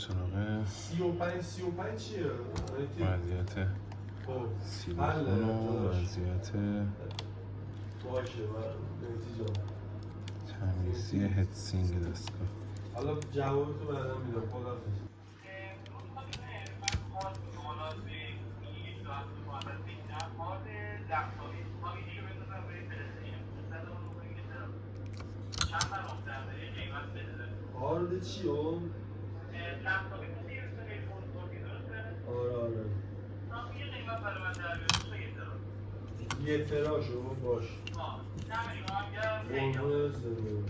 سراغ 35 چیه؟ وضعیت سیلیکون و وضعیت باشه تمیزی هدسینگ دستگاه. حالا جوابتو بعدا میدم. خدا هارد چی اون؟ آره یه تراشو باش قربون زنده باش.